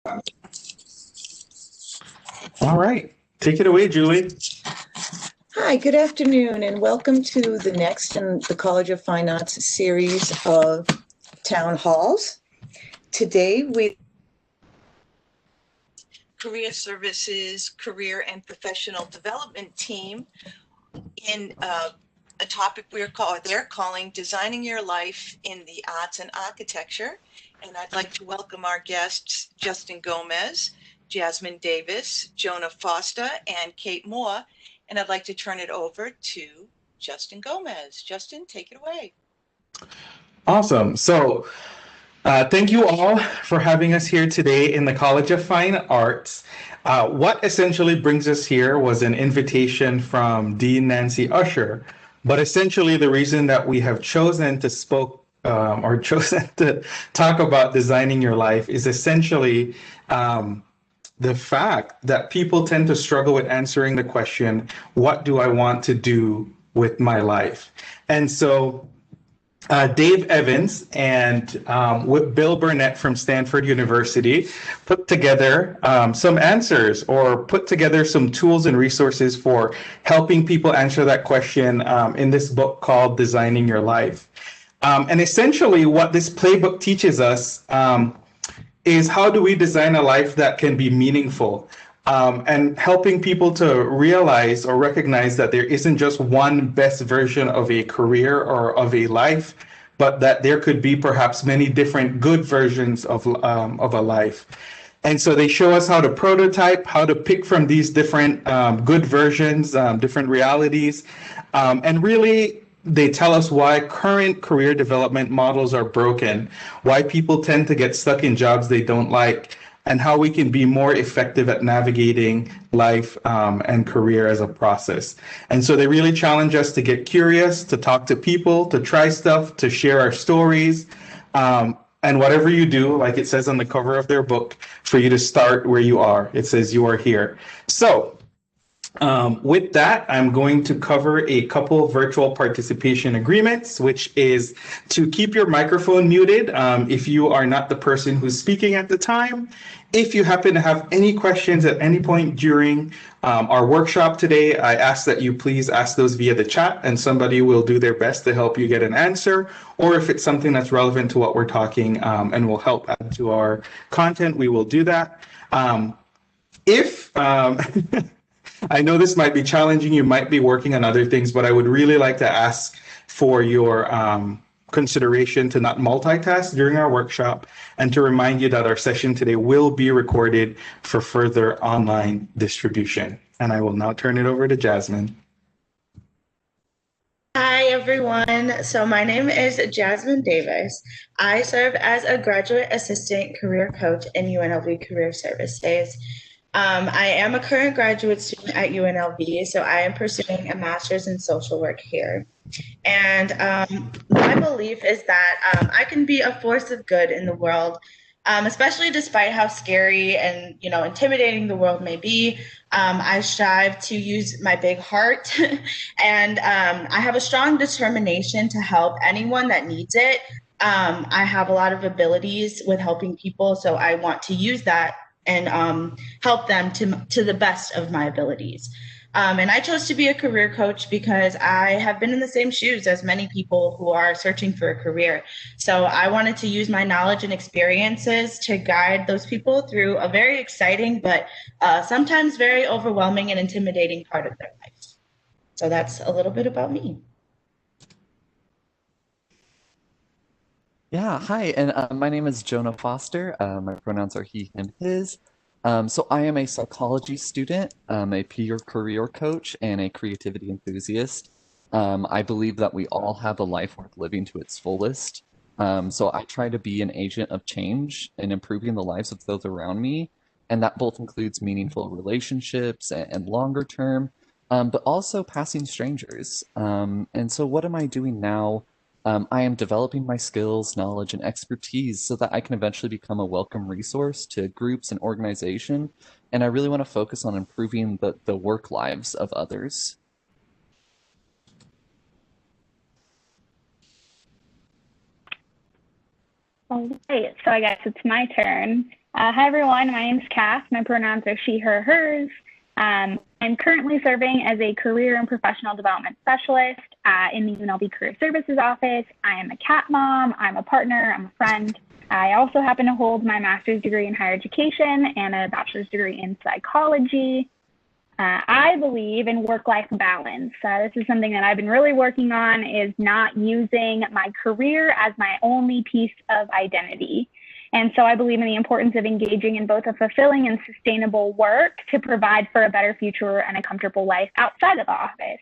All right. Take it away, Julie. Hi, good afternoon, and welcome to the next in the College of Fine Arts series of town halls. Today, we Career Services Career and Professional Development Team in a topic they're calling Designing Your Life in the Arts and Architecture. And I'd like to welcome our guests, Justin Gomez, Jazmine Davis, Jonah Foster, and Kate Moore. And I'd like to turn it over to Justin Gomez. Justin, take it away. Awesome. So, thank you all for having us here today in the College of Fine Arts. What essentially brings us here was an invitation from Dean Nancy Usher. But essentially, the reason that we have chosen to chosen to talk about designing your life is essentially the fact that people tend to struggle with answering the question, what do I want to do with my life? And so Dave Evans and with Bill Burnett from Stanford University put together some answers or put together some tools and resources for helping people answer that question in this book called Designing Your Life. And essentially what this playbook teaches us is how do we design a life that can be meaningful, and helping people to realize or recognize that there isn't just one best version of a career or of a life, but that there could be perhaps many different good versions of a life. And so they show us how to prototype, how to pick from these different good versions, different realities, and really they tell us why current career development models are broken, why people tend to get stuck in jobs they don't like, and how we can be more effective at navigating life and career as a process. And so they really challenge us to get curious, to talk to people, to try stuff, to share our stories. And whatever you do, like it says on the cover of their book, for you to start where you are. It says you are here. So with that, I'm going to cover a couple virtual participation agreements, which is to keep your microphone muted if you are not the person who's speaking at the time. If you happen to have any questions at any point during our workshop today, I ask that you please ask those via the chat and somebody will do their best to help you get an answer. Or if it's something that's relevant to what we're talking and will help add to our content, we will do that. If I know this might be challenging, you might be working on other things, but I would really like to ask for your consideration to not multitask during our workshop and to remind you that our session today will be recorded for further online distribution. And I will now turn it over to Jazmine. Hi, everyone. So my name is Jazmine Davis. I serve as a graduate assistant career coach in UNLV Career Services. I am a current graduate student at UNLV, so I am pursuing a master's in social work here. And my belief is that I can be a force of good in the world, especially despite how scary and intimidating the world may be. I strive to use my big heart, and I have a strong determination to help anyone that needs it. I have a lot of abilities with helping people, so I want to use that and help them to the best of my abilities. And I chose to be a career coach because I have been in the same shoes as many people who are searching for a career. So I wanted to use my knowledge and experiences to guide those people through a very exciting, but sometimes very overwhelming and intimidating part of their life. So that's a little bit about me. Yeah, hi, and my name is Jonah Foster. My pronouns are he, him, his. So I am a psychology student, a peer career coach, and a creativity enthusiast. I believe that we all have a life worth living to its fullest. So I try to be an agent of change and improving the lives of those around me, and that both includes meaningful relationships and longer term, but also passing strangers. And so what am I doing now? I am developing my skills, knowledge, and expertise so that I can eventually become a welcome resource to groups and organization. And I really want to focus on improving the work lives of others. All right, so I guess it's my turn. Hi, everyone. My name is Kass. My pronouns are she, her, hers. I'm currently serving as a career and professional development specialist in the UNLV Career Services Office. I am a cat mom. I'm a partner. I'm a friend. I also happen to hold my master's degree in higher education and a bachelor's degree in psychology. I believe in work-life balance. This is something that I've been really working on, is not using my career as my only piece of identity. And so I believe in the importance of engaging in both a fulfilling and sustainable work to provide for a better future and a comfortable life outside of the office.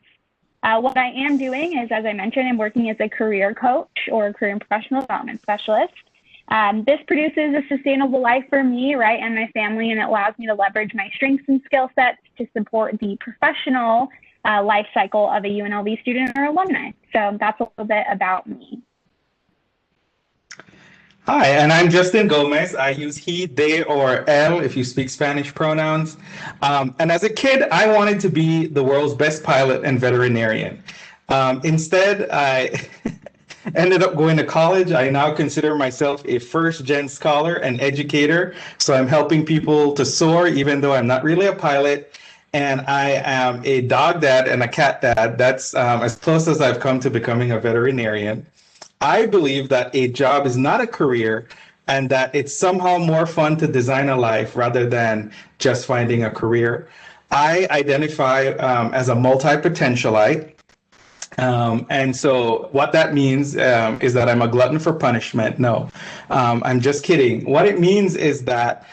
What I am doing is, as I mentioned, I'm working as a career coach or a career and professional development specialist. This produces a sustainable life for me, right, and my family, and it allows me to leverage my strengths and skill sets to support the professional life cycle of a UNLV student or alumni. So that's a little bit about me. Hi, and I'm Justin Gomez. I use he, they, or él if you speak Spanish pronouns. And as a kid, I wanted to be the world's best pilot and veterinarian. Instead, I ended up going to college. I now consider myself a first-gen scholar and educator. So I'm helping people to soar, even though I'm not really a pilot. And I am a dog dad and a cat dad. That's as close as I've come to becoming a veterinarian. I believe that a job is not a career and that it's somehow more fun to design a life rather than just finding a career. I identify as a multi-potentialite. And so what that means is that I'm a glutton for punishment. No, I'm just kidding. What it means is that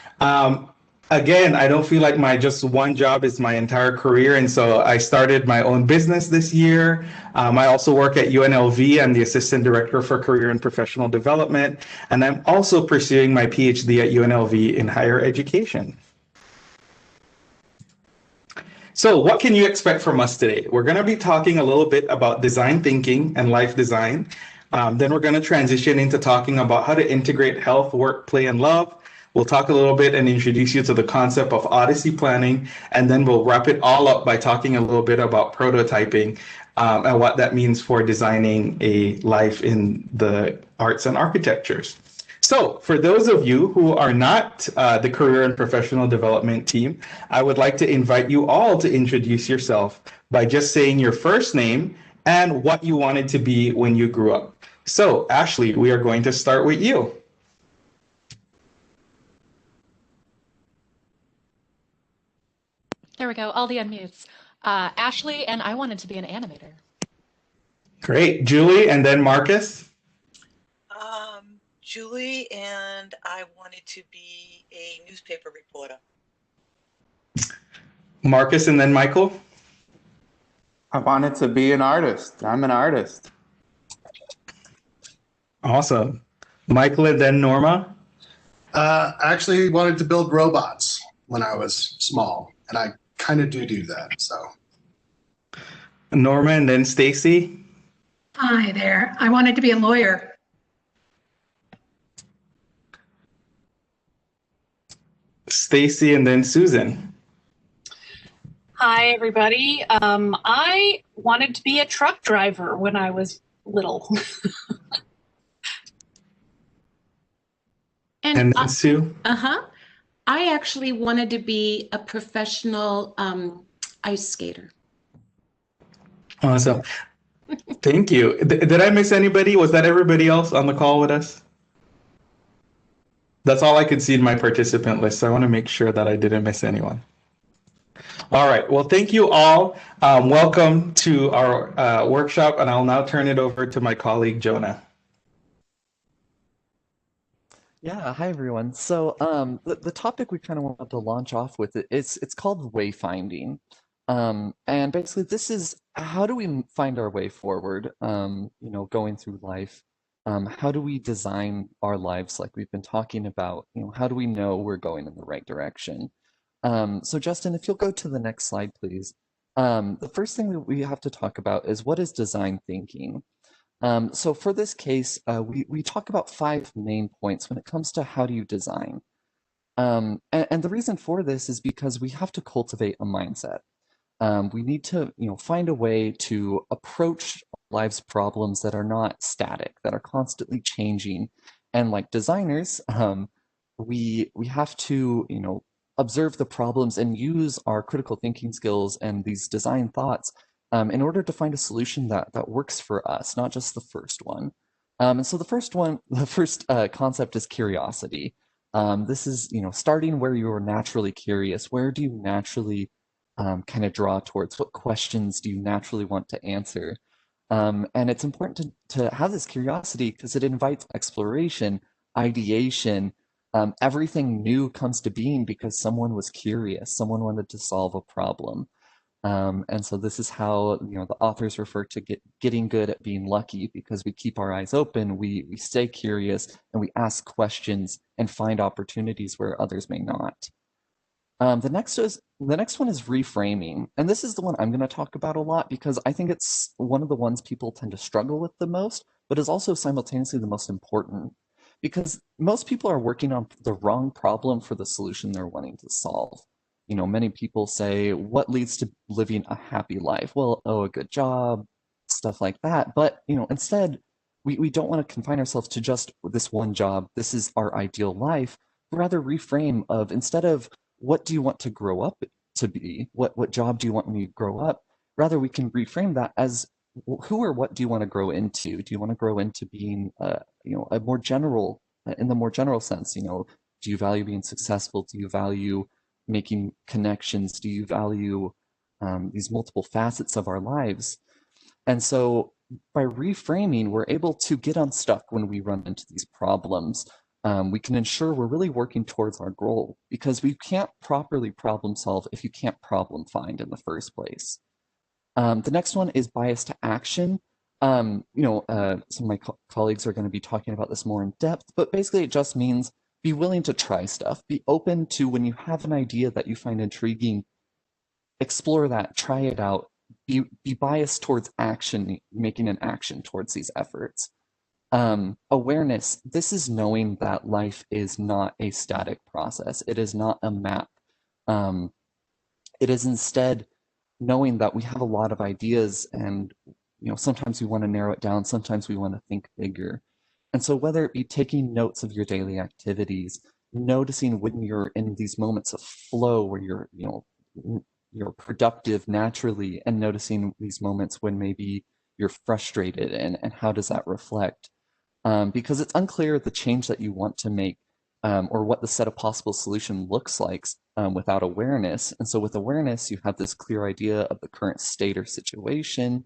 again, I don't feel like my just one job is my entire career. And so I started my own business this year. I also work at UNLV. I'm the Assistant Director for Career and Professional Development. And I'm also pursuing my PhD at UNLV in higher education. So what can you expect from us today? We're going to be talking a little bit about design thinking and life design. Then we're going to transition into talking about how to integrate health, work, play, and love. We'll talk a little bit and introduce you to the concept of ODYSSEY planning, and then we'll wrap it all up by talking a little bit about prototyping and what that means for designing a life in the arts and architectures. So for those of you who are not the career and professional development team, I would like to invite you all to introduce yourself by just saying your first name and what you wanted to be when you grew up. So Ashley, we are going to start with you. There we go, all the unmutes. Ashley, and I wanted to be an animator. Great. Julie, and then Marcus. Julie, and I wanted to be a newspaper reporter. Marcus, and then Michael. I wanted to be an artist. I'm an artist. Awesome. Michael, and then Norma. I actually wanted to build robots when I was small, and I kind of do that. So, Norma, and then Stacy. Hi there. I wanted to be a lawyer. Stacy, and then Susan. Hi, everybody. I wanted to be a truck driver when I was little. And then Sue. I actually wanted to be a professional ice skater. Awesome. Thank you. Did I miss anybody? Was that everybody else on the call with us? That's all I could see in my participant list. So I want to make sure that I didn't miss anyone. All right. Well, thank you all. Welcome to our workshop, and I'll now turn it over to my colleague, Jonah. Yeah, hi everyone. So the topic we kind of wanted to launch off with it's called wayfinding. And basically this is how do we find our way forward, going through life. How do we design our lives like we've been talking about? How do we know we're going in the right direction? So Justin, if you'll go to the next slide, please. The first thing we have to talk about is what is design thinking? So for this case, we talk about 5 main points when it comes to how do you design. And the reason for this is because we have to cultivate a mindset. We need to find a way to approach life's problems that are not static, that are constantly changing. And like designers, we have to, observe the problems and use our critical thinking skills and these design thoughts in order to find a solution that works for us, not just the first one. And so the first concept is curiosity. This is, starting where you're naturally curious. Where do you naturally kind of draw towards? What questions do you naturally want to answer? And it's important to have this curiosity because it invites exploration, ideation. Everything new comes to being because someone was curious, someone wanted to solve a problem. And so this is how the authors refer to getting good at being lucky, because we keep our eyes open, we stay curious, and we ask questions and find opportunities where others may not. The next one is reframing, and this is the one I'm going to talk about a lot because I think it's one of the ones people tend to struggle with the most, but is also simultaneously the most important. Because most people are working on the wrong problem for the solution they're wanting to solve. Many people say, what leads to living a happy life? Well, a good job, stuff like that. But, instead, we don't want to confine ourselves to just this one job. This is our ideal life. Rather reframe of, instead of what do you want to grow up to be? What job do you want when you grow up? Rather, we can reframe that as who or what do you want to grow into? Do you want to grow into being, a more general, in the more general sense, do you value being successful? Do you value making connections? Do you value these multiple facets of our lives? And so by reframing, we're able to get unstuck when we run into these problems. We can ensure we're really working towards our goal, because we can't properly problem solve if you can't problem find in the first place. The next one is bias to action. Some of my colleagues are going to be talking about this more in depth, but basically it just means be willing to try stuff. Be open to, when you have an idea that you find intriguing, explore that, try it out. Be biased towards action, making an action towards these efforts. Awareness, this is knowing that life is not a static process. It is not a map. It is instead knowing that we have a lot of ideas, and sometimes we want to narrow it down, sometimes we want to think bigger. And so whether it be taking notes of your daily activities, noticing when you're in these moments of flow where you're productive naturally, and noticing these moments when maybe you're frustrated, and how does that reflect? Because it's unclear the change that you want to make, or what the set of possible solution looks like without awareness. And so with awareness, you have this clear idea of the current state or situation,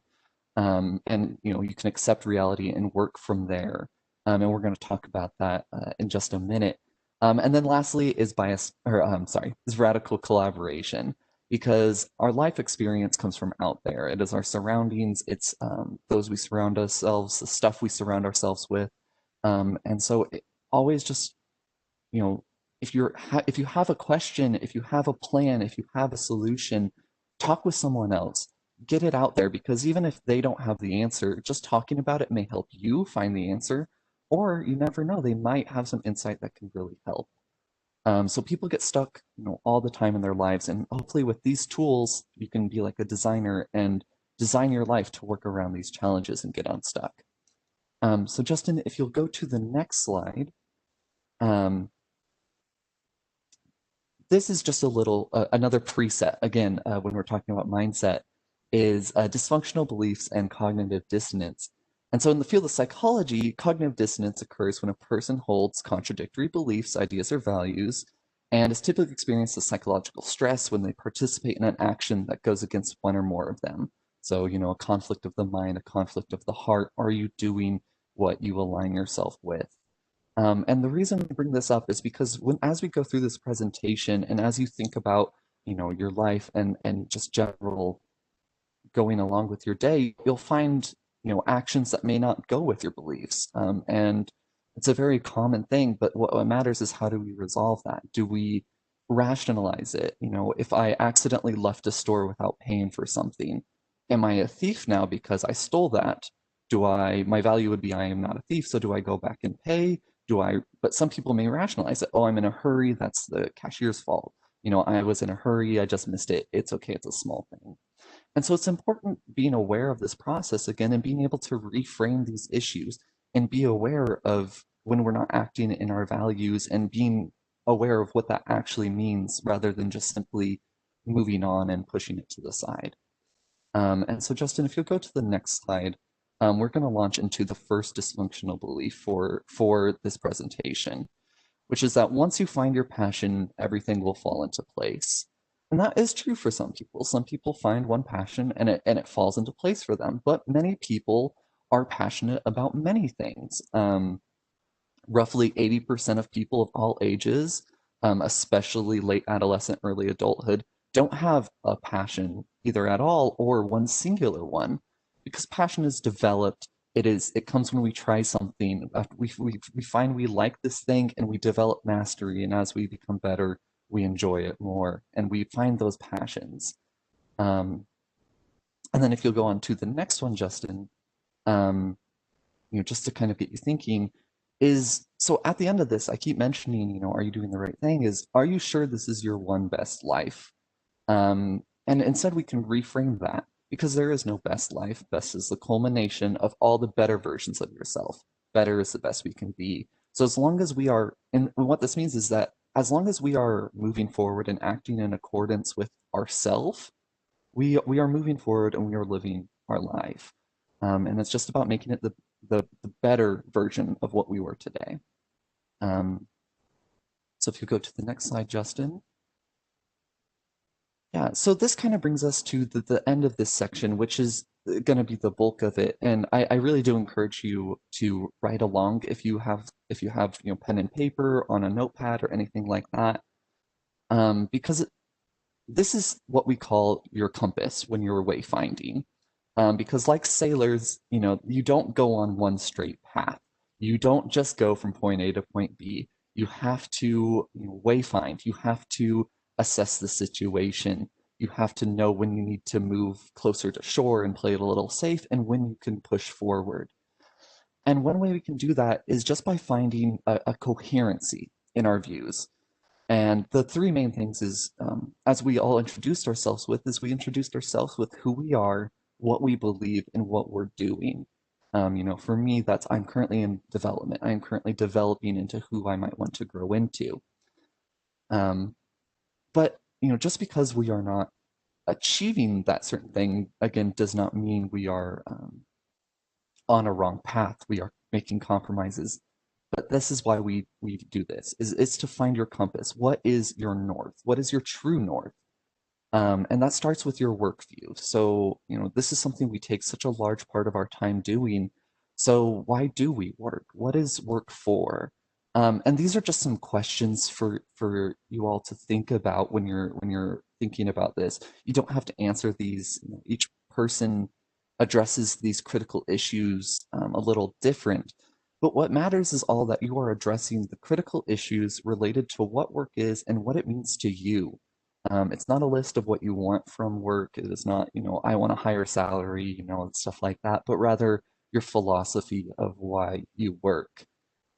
and you can accept reality and work from there. And we're going to talk about that in just a minute. And then lastly is is radical collaboration, because our life experience comes from out there. It is our surroundings. It's those we surround ourselves, the stuff we surround ourselves with. And so always just, if you have a question, if you have a plan, if you have a solution, talk with someone else. Get it out there, because even if they don't have the answer, just talking about it may help you find the answer, or you never know, they might have some insight that can really help. So people get stuck, all the time in their lives, and hopefully with these tools, you can be like a designer and design your life to work around these challenges and get unstuck. So Justin, if you'll go to the next slide. This is just a little, another preset, again, when we're talking about mindset, is dysfunctional beliefs and cognitive dissonance. And so in the field of psychology, cognitive dissonance occurs when a person holds contradictory beliefs, ideas, or values, and is typically experienced as psychological stress when they participate in an action that goes against one or more of them. So, a conflict of the mind, a conflict of the heart. Are you doing what you align yourself with? And the reason we bring this up is because as we go through this presentation, and as you think about, your life and just general going along with your day, you'll find actions that may not go with your beliefs. And it's a very common thing, but what matters is, how do we resolve that? Do we rationalize it? If I accidentally left a store without paying for something, am I a thief now because I stole that? My value would be, I am not a thief, so do I go back and pay? But some people may rationalize it. Oh, I'm in a hurry, that's the cashier's fault. I was in a hurry, I just missed it. It's okay, it's a small thing. And so it's important being aware of this process again, and being able to reframe these issues and be aware of when we're not acting in our values, and being aware of what that actually means rather than just simply moving on and pushing it to the side. And so, Justin, if you'll go to the next slide, we're going to launch into the first dysfunctional belief for this presentation, which is that once you find your passion, everything will fall into place. And that is true for some people. Some people find one passion and it falls into place for them. But many people are passionate about many things. Roughly 80% of people of all ages, especially late adolescent, early adulthood, don't have a passion either at all or one singular one, because passion is developed. It comes when we try something. We find we like this thing and we develop mastery, and as we become better, we enjoy it more and we find those passions. And then if you'll go on to the next one, Justin, just to kind of get you thinking, is so at the end of this, I keep mentioning, are you doing the right thing? Are you sure this is your one best life? And instead we can reframe that, because there is no best life. Best is the culmination of all the better versions of yourself. Better is the best we can be. So as long as we are, and what this means is that as long as we are moving forward and acting in accordance with ourself, we are moving forward and we are living our life. And it's just about making it the better version of what we were today. So if you go to the next slide, Justin. Yeah, so this kind of brings us to the end of this section, which is going to be the bulk of it. And I really do encourage you to write along if you have pen and paper on a notepad or anything like that, because this is what we call your compass when you're wayfinding. Because like sailors, you don't go on one straight path. You don't just go from point A to point B. You have to wayfind. You have to assess the situation. You have to know when you need to move closer to shore and play it a little safe, and when you can push forward. And one way we can do that is just by finding a coherency in our views. And the three main things is, as we all introduced ourselves with, is we introduced ourselves with who we are, what we believe, and what we're doing. For me, I'm currently in development. I'm currently developing into who I might want to grow into. But just because we are not achieving that certain thing, again, does not mean we are on a wrong path. We are making compromises. But this is why we do this, is to find your compass. What is your north? What is your true north? And that starts with your work view. So, this is something we take such a large part of our time doing. So why do we work? What is work for? And these are just some questions for you all to think about when you're thinking about this. You don't have to answer these. Each person addresses these critical issues a little different. But what matters is all that you are addressing the critical issues related to what work is and what it means to you. It's not a list of what you want from work. It is not, I want a higher salary, and stuff like that, but rather your philosophy of why you work.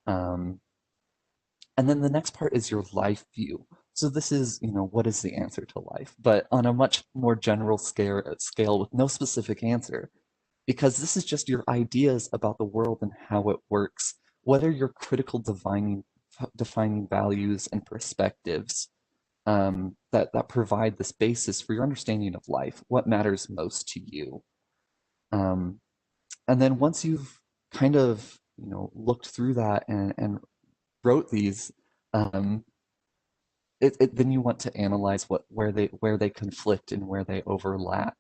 And then the next part is your life view. So this is, what is the answer to life? But on a much more general scale with no specific answer, because this is just your ideas about the world and how it works. What are your critical defining values and perspectives that provide this basis for your understanding of life? What matters most to you? And then once you've kind of looked through that and wrote these, then you want to analyze where they conflict and where they overlap.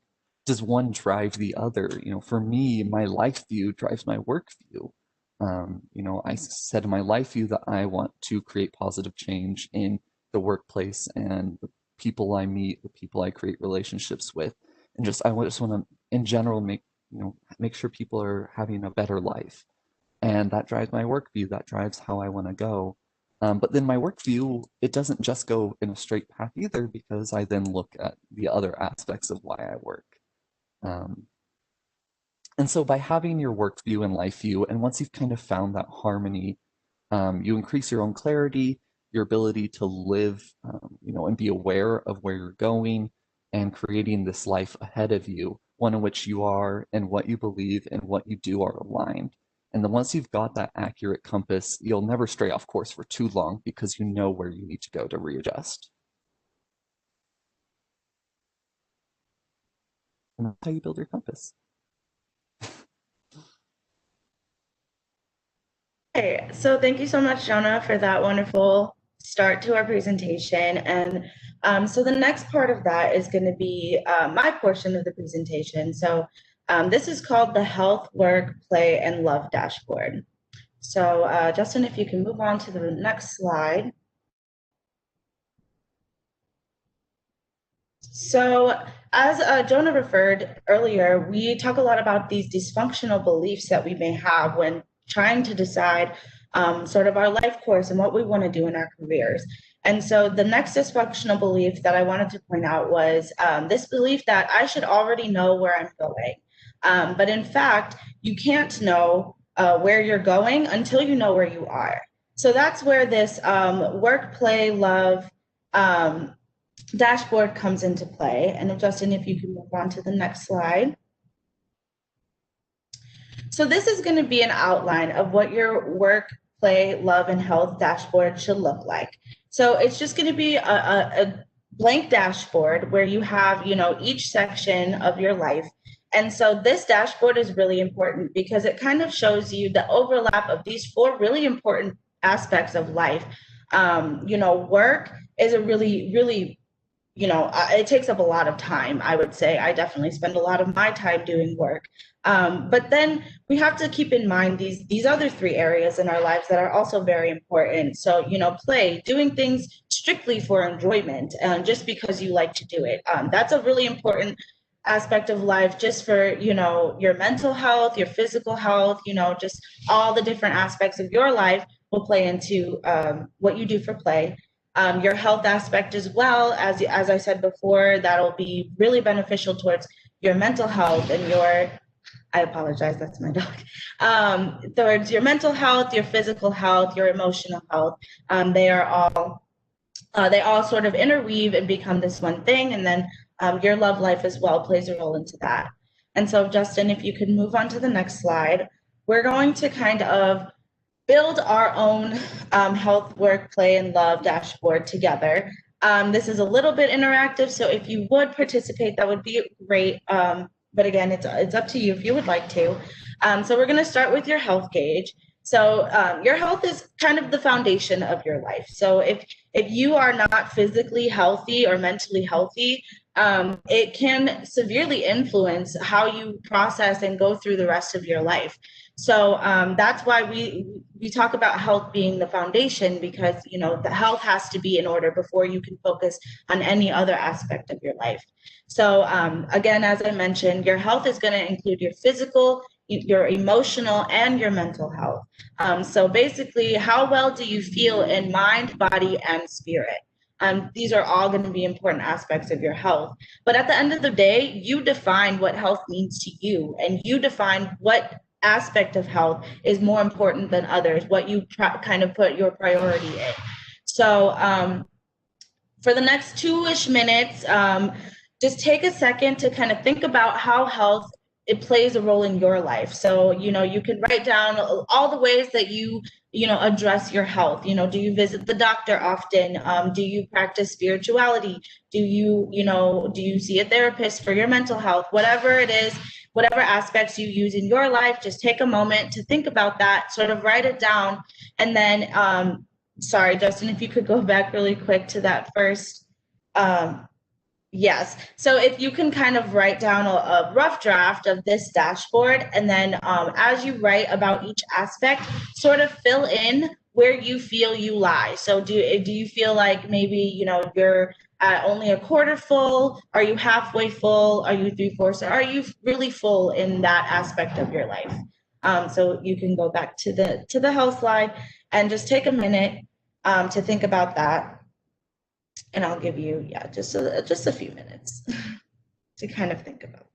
Does one drive the other? For me, my life view drives my work view. I said in my life view that I want to create positive change in the workplace and the people I meet, the people I create relationships with, and I just want to, in general, make sure people are having a better life, and that drives my work view. That drives how I want to go. But then my work view, it doesn't just go in a straight path either, because I then look at the other aspects of why I work. And so by having your work view and life view, and once you've kind of found that harmony, you increase your own clarity, your ability to live, and be aware of where you're going and creating this life ahead of you, one in which you are and what you believe and what you do are aligned. And then once you've got that accurate compass, you'll never stray off course for too long because you know where you need to go to readjust. And that's how you build your compass. Okay, so thank you so much, Jonah, for that wonderful start to our presentation. And so the next part of that is going to be my portion of the presentation. So this is called the Health, Work, Play, and Love Dashboard. So Justin, if you can move on to the next slide. So as Jonah referred earlier, we talk a lot about these dysfunctional beliefs that we may have when trying to decide sort of our life course and what we want to do in our careers. And so the next dysfunctional belief that I wanted to point out was this belief that I should already know where I'm going. But in fact, you can't know where you're going until you know where you are. So that's where this work, play, love dashboard comes into play. And Justin, if you can move on to the next slide. So this is going to be an outline of what your work, play, love, and health dashboard should look like. So it's just going to be a blank dashboard where you have, each section of your life. And so this dashboard is really important because it kind of shows you the overlap of these four really important aspects of life. Work is a really it takes up a lot of time, I would say. I definitely spend a lot of my time doing work. But then we have to keep in mind these other three areas in our lives that are also very important. So, play, doing things strictly for enjoyment, just because you like to do it. That's a really important aspect of life, just for, your mental health, your physical health, just all the different aspects of your life will play into what you do for play. Your health aspect as well, as I said before, that'll be really beneficial towards your mental health and I apologize, that's my dog. Towards your mental health, your physical health, your emotional health. They all sort of interweave and become this one thing. And then your love life as well plays a role into that. And so Justin, if you could move on to the next slide, we're going to kind of build our own health, work, play, and love dashboard together. This is a little bit interactive, so if you would participate, that would be great. But again, it's up to you if you would like to. So we're going to start with your health gauge. So your health is kind of the foundation of your life. So if you are not physically healthy or mentally healthy, it can severely influence how you process and go through the rest of your life. So that's why we talk about health being the foundation, because the health has to be in order before you can focus on any other aspect of your life. So again, as I mentioned, your health is going to include your physical, your emotional, and your mental health. So basically, how well do you feel in mind, body, and spirit? These are all going to be important aspects of your health. But at the end of the day, you define what health means to you, and you define what aspect of health is more important than others, what you kind of put your priority in. So for the next 2-ish minutes, just take a second to kind of think about how health it plays a role in your life. So, you can write down all the ways that you address your health. Do you visit the doctor often? Do you practice spirituality? Do you see a therapist for your mental health? Whatever it is, whatever aspects you use in your life, just take a moment to think about that, sort of write it down. And then, sorry, Justin, if you could go back really quick to that first. Yes. So if you can kind of write down a rough draft of this dashboard, and then as you write about each aspect, sort of fill in where you feel you lie. So do you feel like maybe, you're only a quarter full? Are you halfway full? Are you 3/4? Are you really full in that aspect of your life? So you can go back to the health slide and just take a minute to think about that. And I'll give you, just a few minutes to kind of think about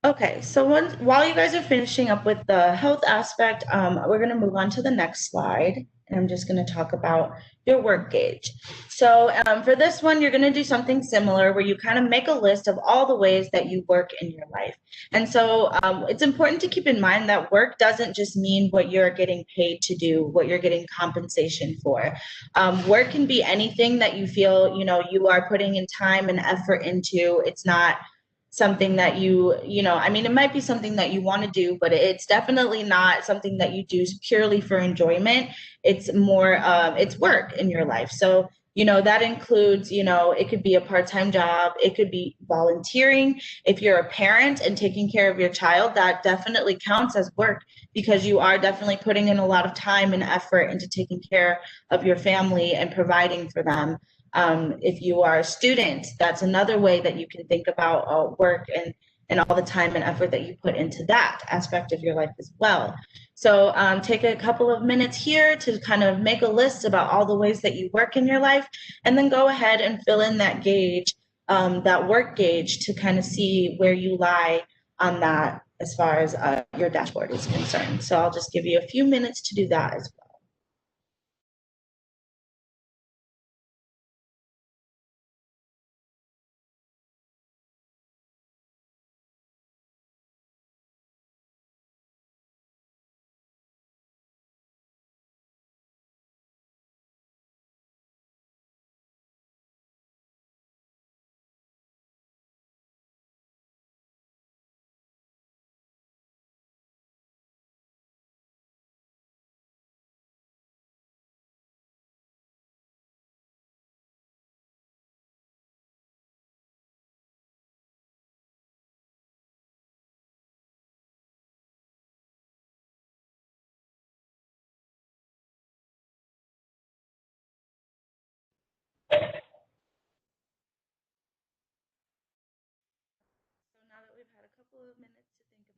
Okay, so while you guys are finishing up with the health aspect, we're going to move on to the next slide. And I'm just going to talk about your work gauge. So for this one, you're going to do something similar where you kind of make a list of all the ways that you work in your life. And so it's important to keep in mind that work doesn't just mean what you're getting paid to do, what you're getting compensation for. Work can be anything that you feel, you are putting in time and effort into. It's not something that I mean, it might be something that you want to do, but it's definitely not something that you do purely for enjoyment. It's more, it's work in your life. So, that includes, it could be a part-time job. It could be volunteering. If you're a parent and taking care of your child, that definitely counts as work because you are definitely putting in a lot of time and effort into taking care of your family and providing for them. If you are a student, that's another way that you can think about work and all the time and effort that you put into that aspect of your life as well. So take a couple of minutes here to kind of make a list about all the ways that you work in your life, and then go ahead and fill in that gauge, that work gauge, to kind of see where you lie on that as far as your dashboard is concerned. So I'll just give you a few minutes to do that as well.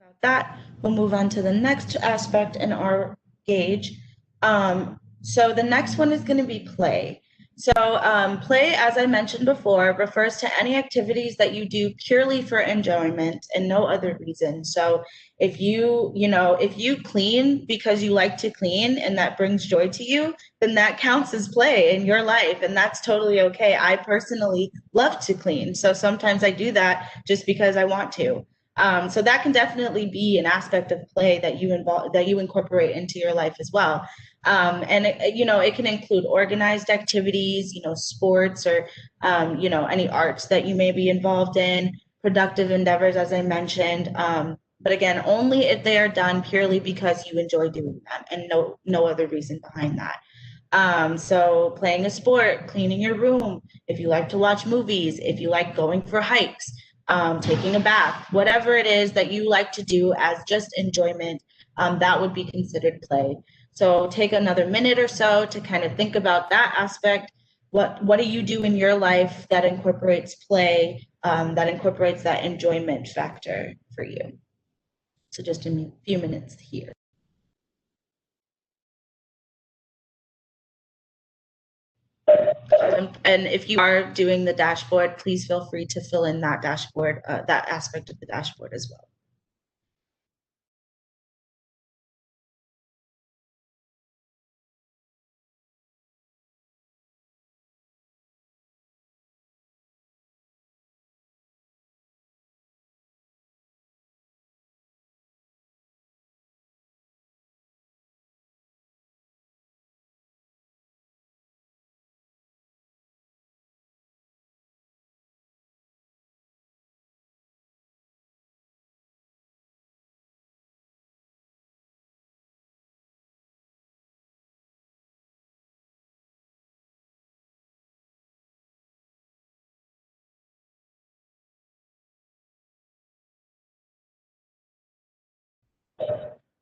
About that, we'll move on to the next aspect in our gauge. So the next one is going to be play. So play, as I mentioned before, refers to any activities that you do purely for enjoyment and no other reason. So if if you clean because you like to clean and that brings joy to you, then that counts as play in your life, and that's totally okay. I personally love to clean, so sometimes I do that just because I want to. So that can definitely be an aspect of play that you incorporate into your life as well. And it can include organized activities, sports, or any arts that you may be involved in, productive endeavors, as I mentioned. But again, only if they are done purely because you enjoy doing them and no other reason behind that. So playing a sport, cleaning your room, if you like to watch movies, if you like going for hikes, taking a bath, whatever it is that you like to do as just enjoyment, that would be considered play. So take another minute or so to kind of think about that aspect. What do you do in your life that incorporates play, that incorporates that enjoyment factor for you? So just a few minutes here. And if you are doing the dashboard, please feel free to fill in that dashboard, that aspect of the dashboard as well.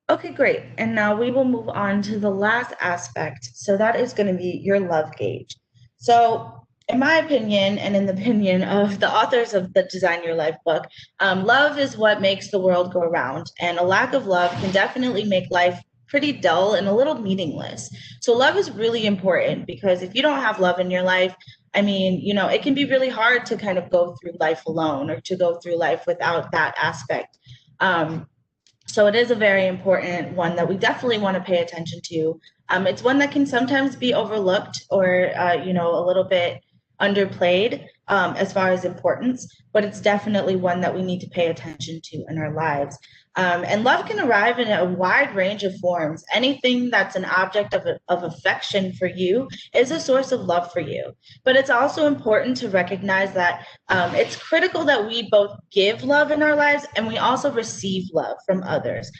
Okay, great. And now we will move on to the last aspect. So that is going to be your love gauge. So in my opinion, and in the opinion of the authors of the Design Your Life book, love is what makes the world go round. And a lack of love can definitely make life pretty dull and a little meaningless. So love is really important because if you don't have love in your life, I mean, it can be really hard to kind of go through life alone or to go through life without that aspect. So it is a very important one that we definitely want to pay attention to. It's one that can sometimes be overlooked or, a little bit underplayed as far as importance, but it's definitely one that we need to pay attention to in our lives. And love can arrive in a wide range of forms. Anything that's an object of affection for you is a source of love for you. But it's also important to recognize that it's critical that we both give love in our lives and we also receive love from others.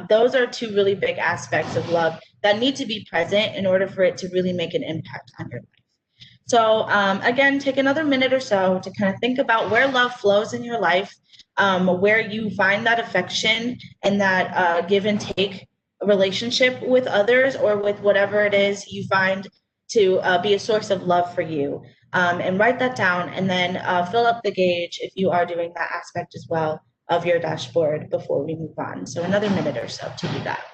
Those are two really big aspects of love that need to be present in order for it to really make an impact on your life. So again, take another minute or so to kind of think about where love flows in your life, where you find that affection and that give and take relationship with others or with whatever it is you find to be a source of love for you. And write that down and then fill up the gauge if you are doing that aspect as well of your dashboard before we move on. So another minute or so to do that.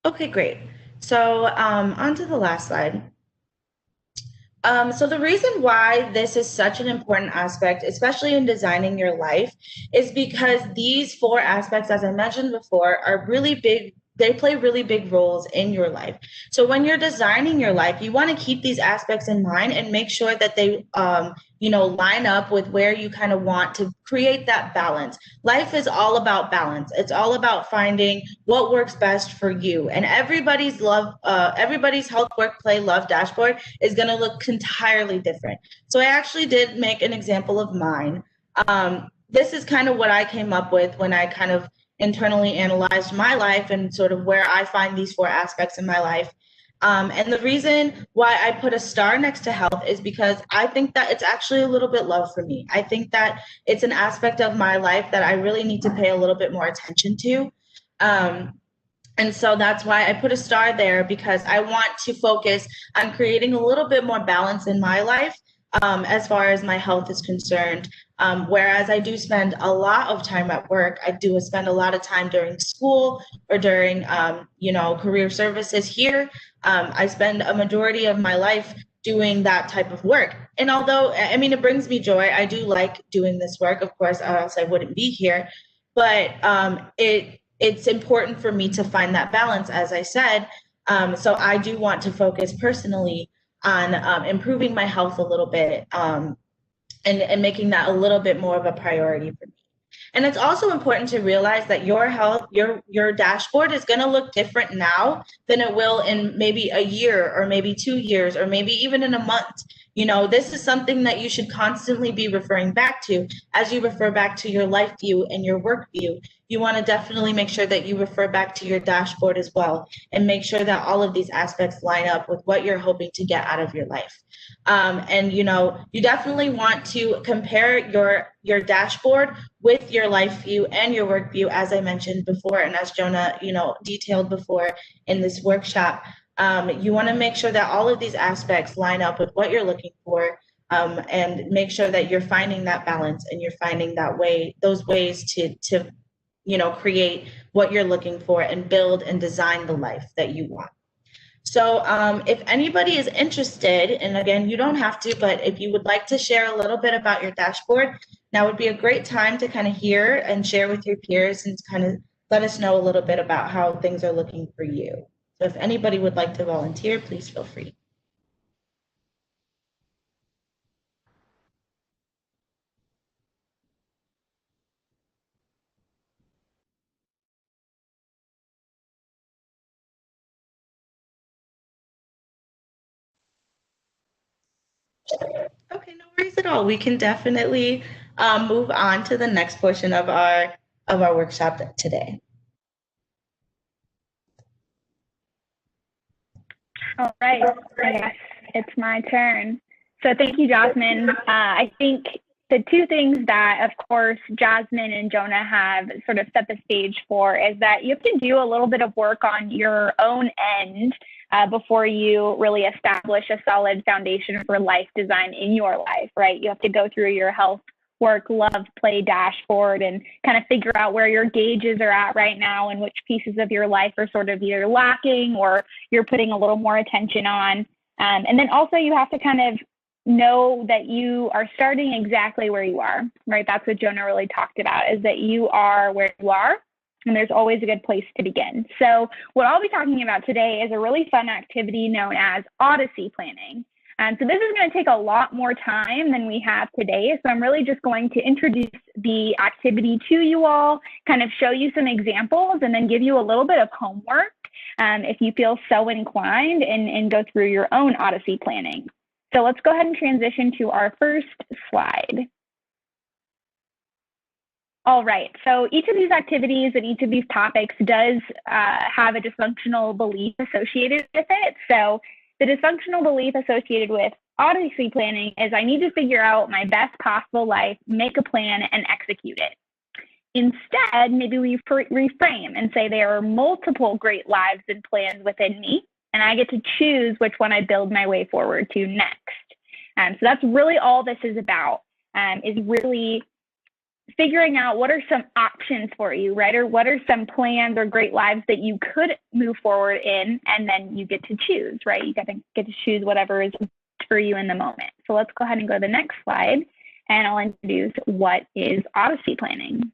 Okay, great. So on to the last slide. So the reason why this is such an important aspect, especially in designing your life, is because these four aspects, as I mentioned before, are really big. They play really big roles in your life. So when you're designing your life, you want to keep these aspects in mind and make sure that they, line up with where you kind of want to create that balance. Life is all about balance. It's all about finding what works best for you. And everybody's health, work, play, love dashboard is going to look entirely different. So I actually did make an example of mine. This is kind of what I came up with when I kind of internally analyzed my life and sort of where I find these four aspects in my life. And the reason why I put a star next to health is because I think that it's actually a little bit low for me. I think that it's an aspect of my life that I really need to pay a little bit more attention to. And so that's why I put a star there, because I want to focus on creating a little bit more balance in my life as far as my health is concerned. Whereas I do spend a lot of time at work, I do spend a lot of time during school or during, career services here. I spend a majority of my life doing that type of work. And although, it brings me joy, I do like doing this work, of course, or else I wouldn't be here. But it's important for me to find that balance, as I said. So I do want to focus personally on improving my health a little bit and making that a little bit more of a priority for me. And it's also important to realize that your health, your dashboard is going to look different now than it will in maybe a year or maybe 2 years or maybe even in a month. This is something that you should constantly be referring back to as you refer back to your life view and your work view. You want to definitely make sure that you refer back to your dashboard as well and make sure that all of these aspects line up with what you're hoping to get out of your life. And you definitely want to compare your dashboard with your life view and your work view, as I mentioned before, and as Jonah, detailed before in this workshop. You want to make sure that all of these aspects line up with what you're looking for, and make sure that you're finding that balance and you're finding those ways to create what you're looking for and build and design the life that you want. So if anybody is interested, and again, you don't have to, but if you would like to share a little bit about your dashboard, now would be a great time to kind of hear and share with your peers and kind of let us know a little bit about how things are looking for you. So if anybody would like to volunteer, please feel free. Okay, no worries at all. We can definitely move on to the next portion of our workshop today. All right, I guess it's my turn. So thank you, Jazmine. I think the two things that, of course, Jazmine and Jonah have sort of set the stage for is that you have to do a little bit of work on your own end before you really establish a solid foundation for life design in your life, right? You have to go through your health, work, love, play dashboard and kind of figure out where your gauges are at right now and which pieces of your life are sort of either lacking or you're putting a little more attention on. And then also you have to kind of know that you are starting exactly where you are, right? That's what Jonah really talked about, is that you are where you are and there's always a good place to begin. So what I'll be talking about today is a really fun activity known as ODYSSEY planning. So this is going to take a lot more time than we have today. So I'm really just going to introduce the activity to you all, kind of show you some examples, and then give you a little bit of homework if you feel so inclined and go through your own ODYSSEY planning. So let's go ahead and transition to our first slide. All right, so each of these activities and each of these topics does have a dysfunctional belief associated with it. So the dysfunctional belief associated with ODYSSEY planning is I need to figure out my best possible life, make a plan, and execute it. Instead, maybe we reframe and say there are multiple great lives and plans within me, and I get to choose which one I build my way forward to next. So that's really all this is about, is really figuring out what are some options for you, right? Or what are some plans or great lives that you could move forward in, and then you get to choose, right? You get to choose whatever is for you in the moment. So let's go ahead and go to the next slide, and I'll introduce what is ODYSSEY planning.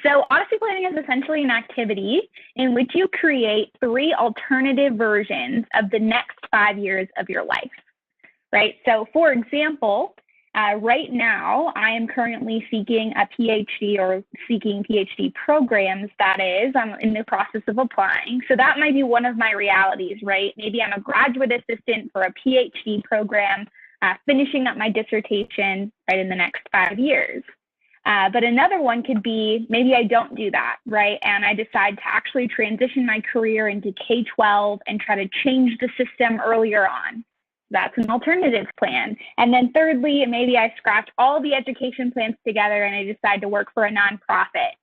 So ODYSSEY planning is essentially an activity in which you create 3 alternative versions of the next 5 years of your life, right? So for example, right now, I am currently seeking a PhD or seeking PhD programs, that is, I'm in the process of applying. So that might be one of my realities, right? Maybe I'm a graduate assistant for a PhD program, finishing up my dissertation right in the next 5 years. But another one could be, maybe I don't do that, right? And I decide to actually transition my career into K-12 and try to change the system earlier on. That's an alternative plan. And then thirdly, maybe I scratch all the education plans together and I decide to work for a nonprofit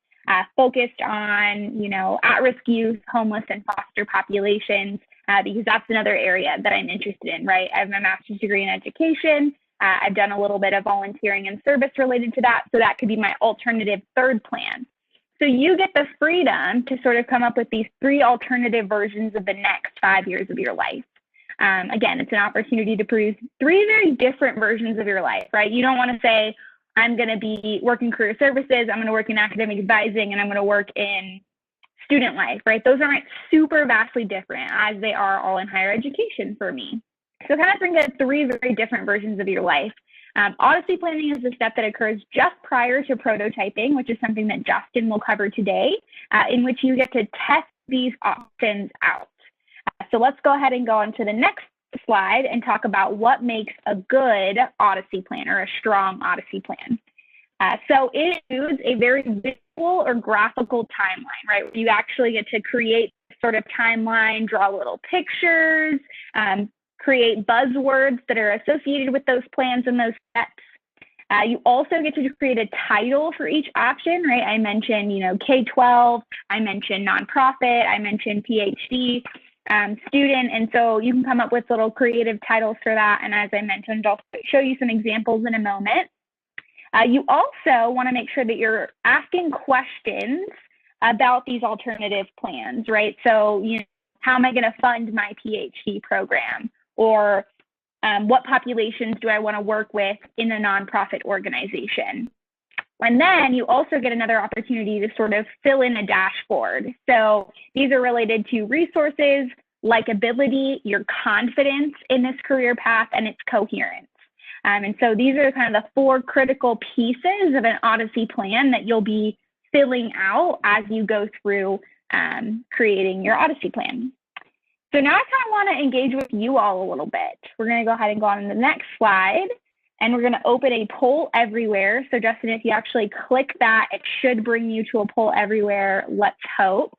focused on, at-risk youth, homeless, and foster populations, because that's another area that I'm interested in, right? I have my master's degree in education. I've done a little bit of volunteering and service related to that. So that could be my alternative third plan. So you get the freedom to sort of come up with these 3 alternative versions of the next 5 years of your life. Again, it's an opportunity to produce 3 very different versions of your life, right? You don't want to say, I'm going to be working career services, I'm going to work in academic advising, and I'm going to work in student life, right? Those aren't super vastly different as they are all in higher education for me. So kind of bring out 3 very different versions of your life. ODYSSEY planning is the step that occurs just prior to prototyping, which is something that Justin will cover today, in which you get to test these options out. So let's go ahead and go on to the next slide and talk about what makes a good ODYSSEY plan or a strong ODYSSEY plan. So it includes a very visual or graphical timeline, right? Where you actually get to create sort of timeline, draw little pictures, create buzzwords that are associated with those plans and those steps. You also get to create a title for each option, right? I mentioned, K-12, I mentioned nonprofit, I mentioned PhD student, and so you can come up with little creative titles for that. And as I mentioned, I'll show you some examples in a moment. You also want to make sure that you're asking questions about these alternative plans, right? So, how am I going to fund my PhD program? Or what populations do I want to work with in a nonprofit organization? And then you also get another opportunity to sort of fill in a dashboard. So these are related to resources, likability, your confidence in this career path, and its coherence. And so these are kind of the 4 critical pieces of an ODYSSEY plan that you'll be filling out as you go through creating your ODYSSEY plan. So now I kind of want to engage with you all a little bit. We're going to go ahead and go on to the next slide, and we're going to open a poll everywhere. So Justin, if you actually click that, it should bring you to a poll everywhere, let's hope,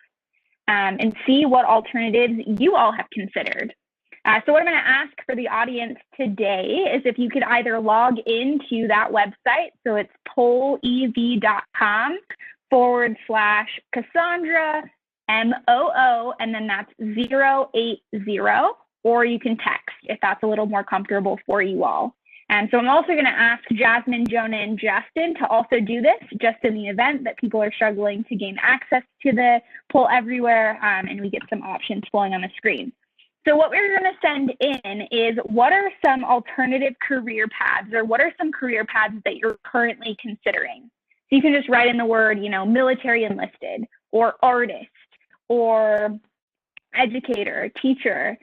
and see what alternatives you all have considered. So what I'm going to ask for the audience today is if you could either log into that website. So it's pollev.com/Cassandra MOO, and then that's 080, or you can text if that's a little more comfortable for you all. And so I'm also going to ask Jazmine, Jonah, and Justin to also do this just in the event that people are struggling to gain access to the poll everywhere, and we get some options flowing on the screen. So what we're going to send in is, what are some alternative career paths, or what are some career paths that you're currently considering? So you can just write in the word, military enlisted, or artist, or educator, teacher,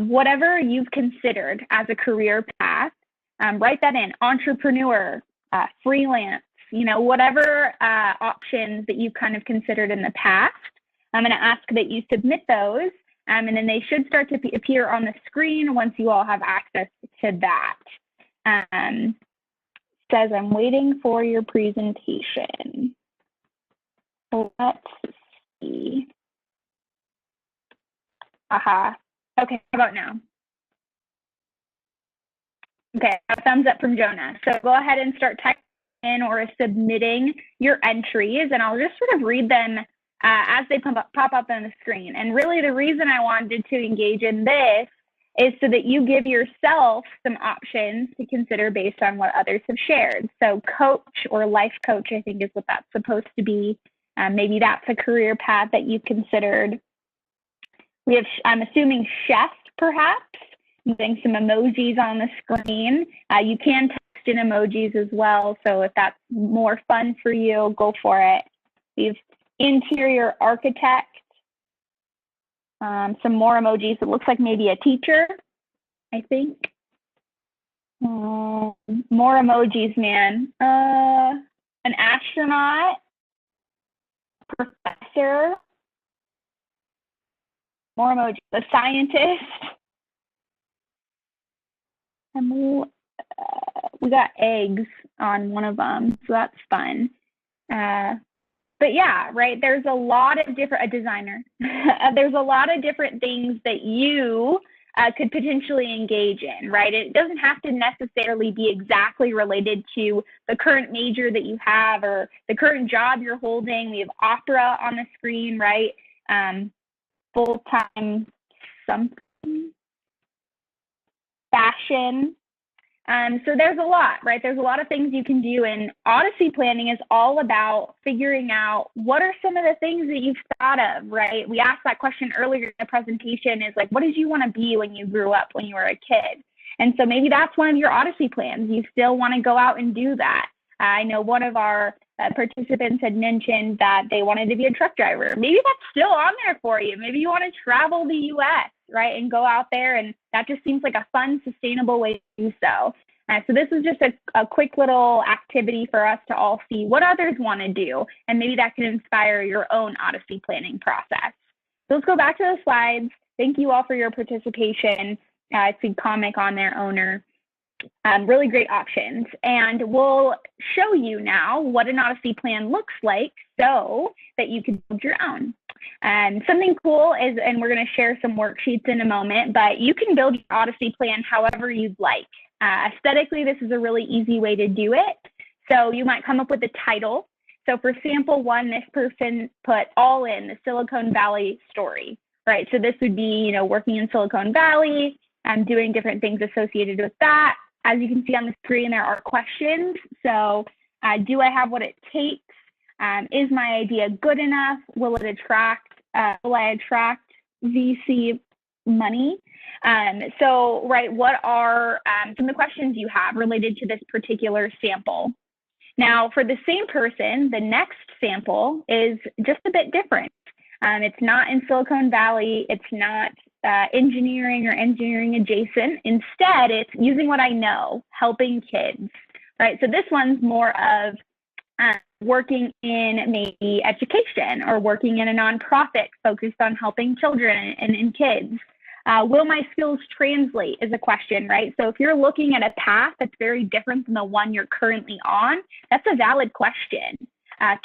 whatever you've considered as a career path. Write that in. Entrepreneur, freelance, whatever options that you've kind of considered in the past. I'm going to ask that you submit those, and then they should start to appear on the screen once you all have access to that. Says, I'm waiting for your presentation. Let's see. Aha. Okay, how about now? Okay, a thumbs up from Jonah. So go ahead and start typing in or submitting your entries, and I'll just sort of read them as they pop up on the screen. And really the reason I wanted to engage in this is so that you give yourself some options to consider based on what others have shared. So coach or life coach, I think, is what that's supposed to be. Maybe that's a career path that you've considered. We have, I'm assuming, chef, perhaps, using some emojis on the screen. You can text in emojis as well, so if that's more fun for you, go for it. We have interior architect, some more emojis. It looks like maybe a teacher, I think. More emojis, man. An astronaut, professor, more emojis, a scientist. And we got eggs on one of them, so that's fun. But yeah, right, there's a lot of different, a designer. There's a lot of different things that you could potentially engage in, right? It doesn't have to necessarily be exactly related to the current major that you have or the current job you're holding. We have opera on the screen, right? Full-time something. Fashion. So there's a lot, right? There's a lot of things you can do, and Odyssey planning is all about figuring out what are some of the things that you've thought of, right? We asked that question earlier in the presentation, is like, what did you want to be when you grew up, when you were a kid? And so maybe that's one of your Odyssey plans. You still want to go out and do that. I know one of our participants had mentioned that they wanted to be a truck driver. Maybe that's still on there for you. Maybe you want to travel the US, right, and go out there, and that just seems like a fun, sustainable way to do so. So this is just a quick little activity for us to all see what others want to do, and maybe that can inspire your own Odyssey planning process. So let's go back to the slides. Thank you all for your participation. I see Comic on their owner. Really great options. And we'll show you now what an Odyssey plan looks like so that you can build your own. And something cool is, and we're going to share some worksheets in a moment, but you can build your Odyssey plan however you'd like. Aesthetically, this is a really easy way to do it. So you might come up with a title. So for sample one, this person put all in the Silicon Valley story, right? So this would be, working in Silicon Valley and doing different things associated with that. As you can see on the screen, there are questions. So do I have what it takes? Is my idea good enough? Will I attract VC money? Right, what are some of the questions you have related to this particular sample? Now, for the same person, the next sample is just a bit different. It's not in Silicon Valley. It's not engineering or engineering adjacent. Instead, it's using what I know, helping kids, right? So this one's more of working in maybe education or working in a nonprofit focused on helping children and kids. Will my skills translate is a question, right? So if you're looking at a path that's very different than the one you're currently on, that's a valid question.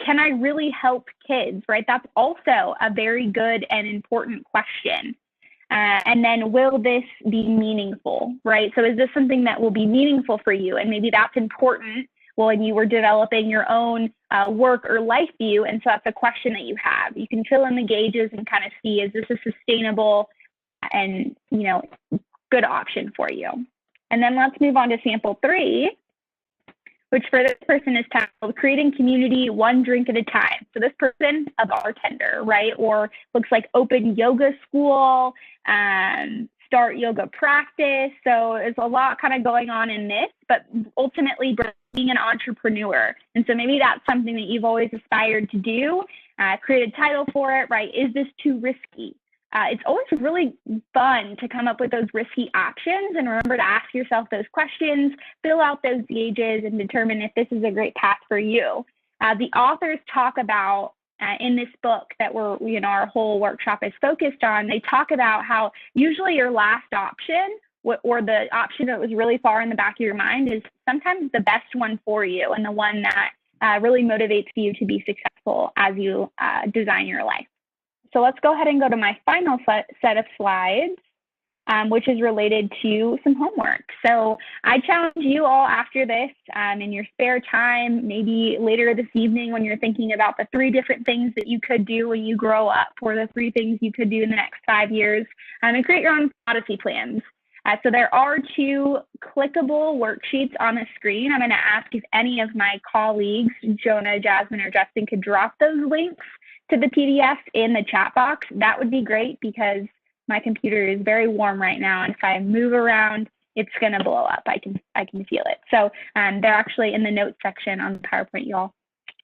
Can I really help kids, right? That's also a very good and important question. And then will this be meaningful, right? So is this something that will be meaningful for you? And maybe that's important when you were developing your own work or life view. And so that's a question that you have. You can fill in the gauges and kind of see, is this a sustainable and, good option for you? And then let's move on to sample 3, which for this person is titled Creating Community One Drink at a Time. So this person, a bartender, right? Or looks like open yoga school, start yoga practice. So there's a lot kind of going on in this, but ultimately being an entrepreneur. And so maybe that's something that you've always aspired to do. Create a title for it, right? Is this too risky? It's always really fun to come up with those risky options, and remember to ask yourself those questions, fill out those gauges, and determine if this is a great path for you. The authors talk about in this book that our whole workshop is focused on, they talk about how usually your last option or the option that was really far in the back of your mind is sometimes the best one for you and the one that really motivates you to be successful as you design your life. So let's go ahead and go to my final set of slides, which is related to some homework. So I challenge you all after this in your spare time, maybe later this evening when you're thinking about the 3 different things that you could do when you grow up, or the 3 things you could do in the next 5 years, and create your own Odyssey plans. So there are 2 clickable worksheets on the screen. I'm going to ask if any of my colleagues, Jonah, Jazmine, or Justin, could drop those links to the PDF in the chat box. That would be great because my computer is very warm right now, and if I move around, it's going to blow up. I can feel it. So they're actually in the notes section on the PowerPoint, y'all.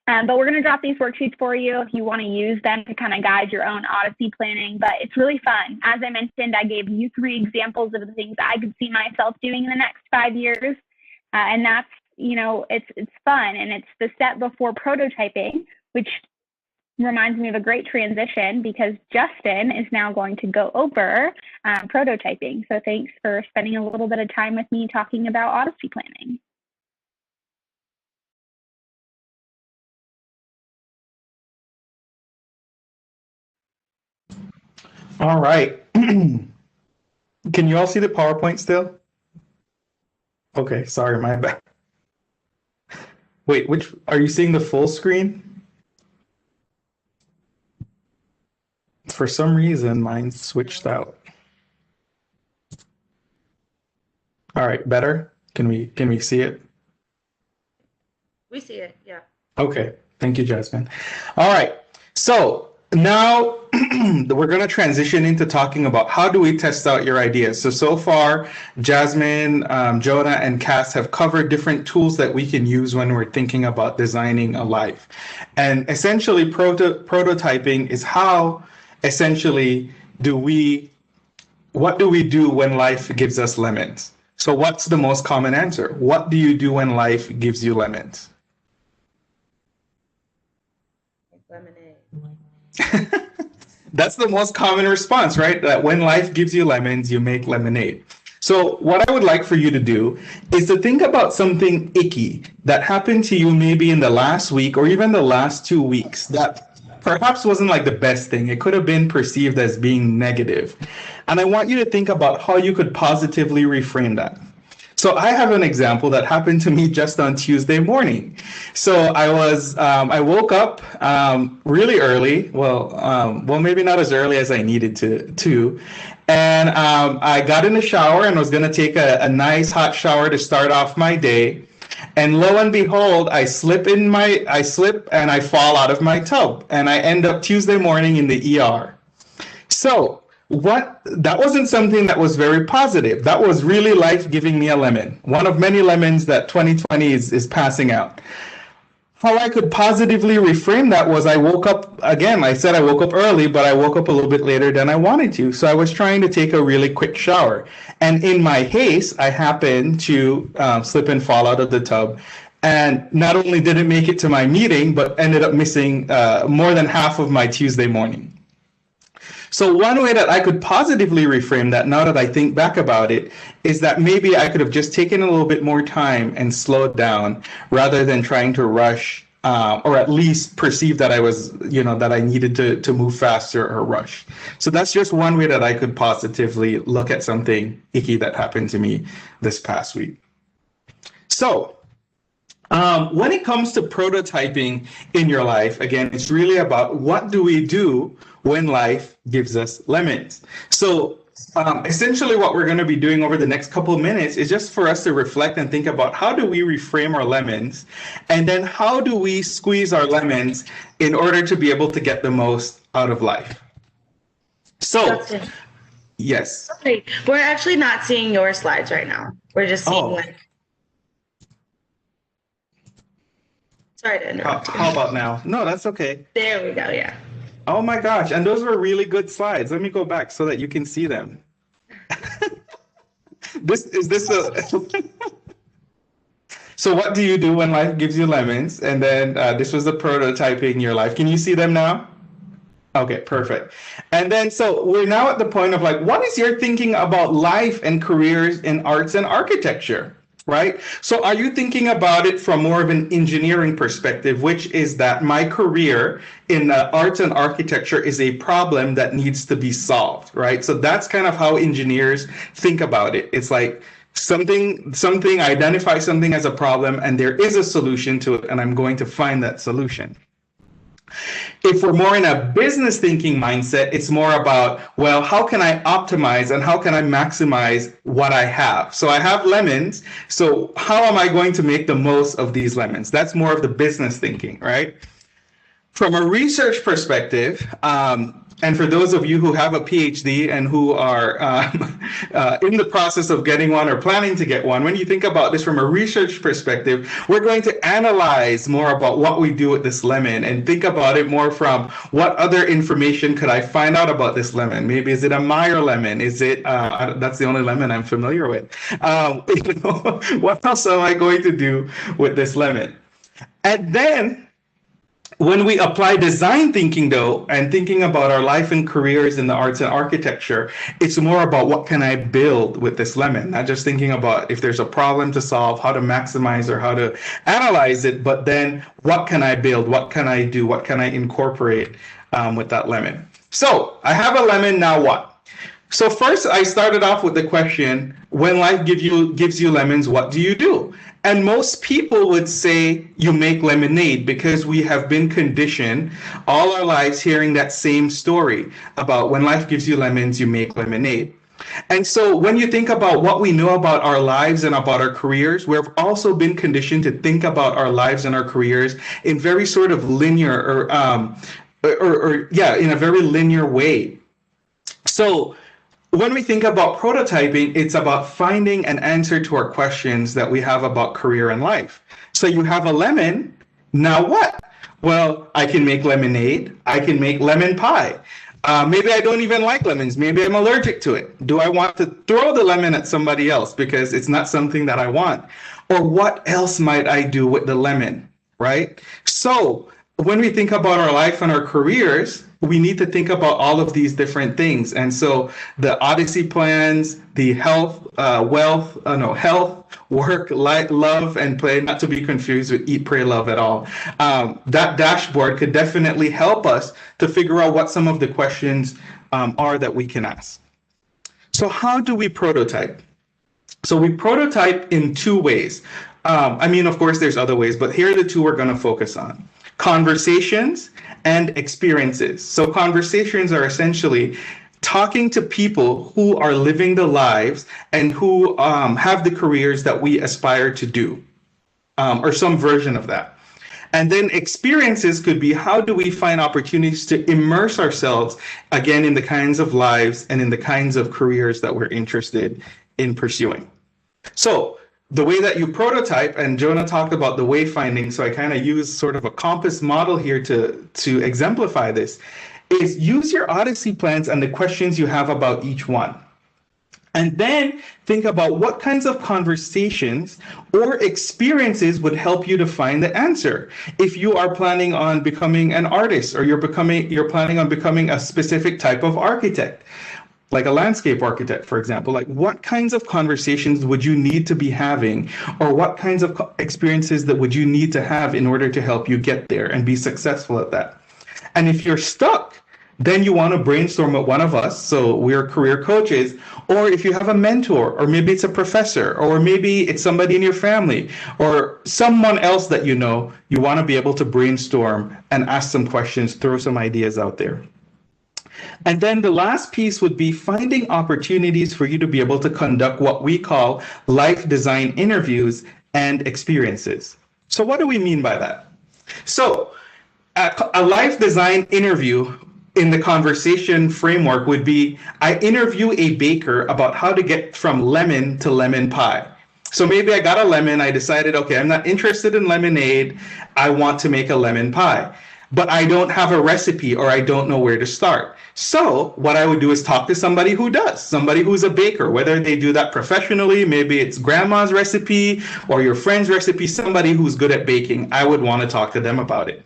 But we're going to drop these worksheets for you if you want to use them to kind of guide your own Odyssey planning. But it's really fun. As I mentioned, I gave you 3 examples of the things I could see myself doing in the next 5 years. And that's, it's fun. And it's the step before prototyping, which reminds me of a great transition because Justin is now going to go over prototyping. So thanks for spending a little bit of time with me talking about Odyssey planning. All right. Can you all see the PowerPoint still? Okay, sorry, my bad. Wait, are you seeing the full screen? For some reason, mine switched out. All right, better? Can we see it? We see it, yeah. Okay, thank you, Jazmine. All right, so now we're going to transition into talking about how do we test out your ideas. So far, Jazmine, Jonah, and Kass have covered different tools that we can use when we're thinking about designing a life. And essentially, prototyping is how essentially what do we do when life gives us lemons? So what's the most common answer? What do you do when life gives you lemons? Lemonade. That's the most common response, right? That when life gives you lemons, you make lemonade. So what I would like for you to do is to think about something icky that happened to you maybe in the last week or even the last 2 weeks that perhaps wasn't like the best thing. It could have been perceived as being negative. And I want you to think about how you could positively reframe that. So I have an example that happened to me just on Tuesday morning. So I woke up really early. Well, maybe not as early as I needed to. And I got in the shower and was going to take a nice hot shower to start off my day. And lo and behold, I slip and I fall out of my tub and I end up Tuesday morning in the ER. So that wasn't something that was very positive. That was really life giving me a lemon. One of many lemons that 2020 is passing out. How I could positively reframe that was I woke up, again, I said I woke up early, but I woke up a little bit later than I wanted to. So I was trying to take a really quick shower. And in my haste, I happened to slip and fall out of the tub. And not only did it make it to my meeting, but ended up missing more than half of my Tuesday morning. So one way that I could positively reframe that, now that I think back about it, is that maybe I could have just taken a little bit more time and slowed down rather than trying to rush, or at least perceive that I was, that I needed to move faster or rush. So that's just one way that I could positively look at something icky that happened to me this past week. So when it comes to prototyping in your life, again, it's really about what do we do when life gives us lemons. So essentially what we're going to be doing over the next couple of minutes is just for us to reflect and think about how do we reframe our lemons, and then how do we squeeze our lemons in order to be able to get the most out of life. So, yes. Okay. We're actually not seeing your slides right now. We're just seeing Sorry to interrupt you. How about now? No, that's okay. There we go, yeah. Oh my gosh, and those were really good slides. Let me go back so that you can see them. So what do you do when life gives you lemons? And then this was the prototyping your life. Can you see them now? Okay, perfect. And then, so we're now at the point of what is your thinking about life and careers in arts and architecture? Right? So are you thinking about it from more of an engineering perspective, which is that my career in arts and architecture is a problem that needs to be solved, right? So that's kind of how engineers think about it. It's like something, identify something as a problem, and there is a solution to it, and I'm going to find that solution. If we're more in a business thinking mindset, it's more about, well, how can I optimize and how can I maximize what I have? So I have lemons. So how am I going to make the most of these lemons? That's more of the business thinking, right? From a research perspective, and for those of you who have a PhD and who are in the process of getting one or planning to get one, when you think about this from a research perspective, we're going to analyze more about what we do with this lemon and think about it more from what other information could I find out about this lemon? Maybe is it a Meyer lemon? Is it, that's the only lemon I'm familiar with. What else am I going to do with this lemon? And then, when we apply design thinking, though, and thinking about our life and careers in the arts and architecture, it's more about what can I build with this lemon, not just thinking about if there's a problem to solve, how to maximize or how to analyze it, but then what can I build, what can I do, what can I incorporate with that lemon. So I have a lemon, now what? So first I started off with the question, when life gives you lemons, what do you do? And most people would say you make lemonade, because we have been conditioned all our lives hearing that same story about when life gives you lemons, you make lemonade. And so when you think about what we know about our lives and about our careers, we've also been conditioned to think about our lives and our careers in very sort of linear in a very linear way. So when we think about prototyping, it's about finding an answer to our questions that we have about career and life. So you have a lemon, now what? Well, I can make lemonade, I can make lemon pie. Maybe I don't even like lemons, maybe I'm allergic to it. Do I want to throw the lemon at somebody else because it's not something that I want? Or what else might I do with the lemon, right? So when we think about our life and our careers, we need to think about all of these different things. And so the ODYSSEY plans, the health, work, life, love, and play, not to be confused with eat, pray, love at all. That dashboard could definitely help us to figure out what some of the questions are that we can ask. So how do we prototype? So we prototype in two ways. Of course, there's other ways, but here are the two we're going to focus on. Conversations and experiences. So conversations are essentially talking to people who are living the lives and who have the careers that we aspire to do, or some version of that. And then experiences could be, how do we find opportunities to immerse ourselves again in the kinds of lives and in the kinds of careers that we're interested in pursuing. So the way that you prototype, and Jonah talked about the wayfinding, so I kind of use sort of a compass model here to exemplify this, is use your ODYSSEY plans and the questions you have about each one. And then think about what kinds of conversations or experiences would help you to find the answer. If you are planning on becoming an artist, or you're planning on becoming a specific type of architect, like a landscape architect, for example, like what kinds of conversations would you need to be having, or what kinds of experiences that would you need to have in order to help you get there and be successful at that? And if you're stuck, then you want to brainstorm with one of us. So we're career coaches, or if you have a mentor, or maybe it's a professor, or maybe it's somebody in your family, or someone else that you know, you want to be able to brainstorm and ask some questions, throw some ideas out there. And then the last piece would be finding opportunities for you to be able to conduct what we call life design interviews and experiences. So what do we mean by that? So a life design interview in the conversation framework would be, I interview a baker about how to get from lemon to lemon pie. So maybe I got a lemon, I decided, okay, I'm not interested in lemonade, I want to make a lemon pie, but I don't have a recipe, or I don't know where to start. So what I would do is talk to somebody who does, somebody who's a baker, whether they do that professionally, maybe it's grandma's recipe or your friend's recipe, somebody who's good at baking. I would want to talk to them about it.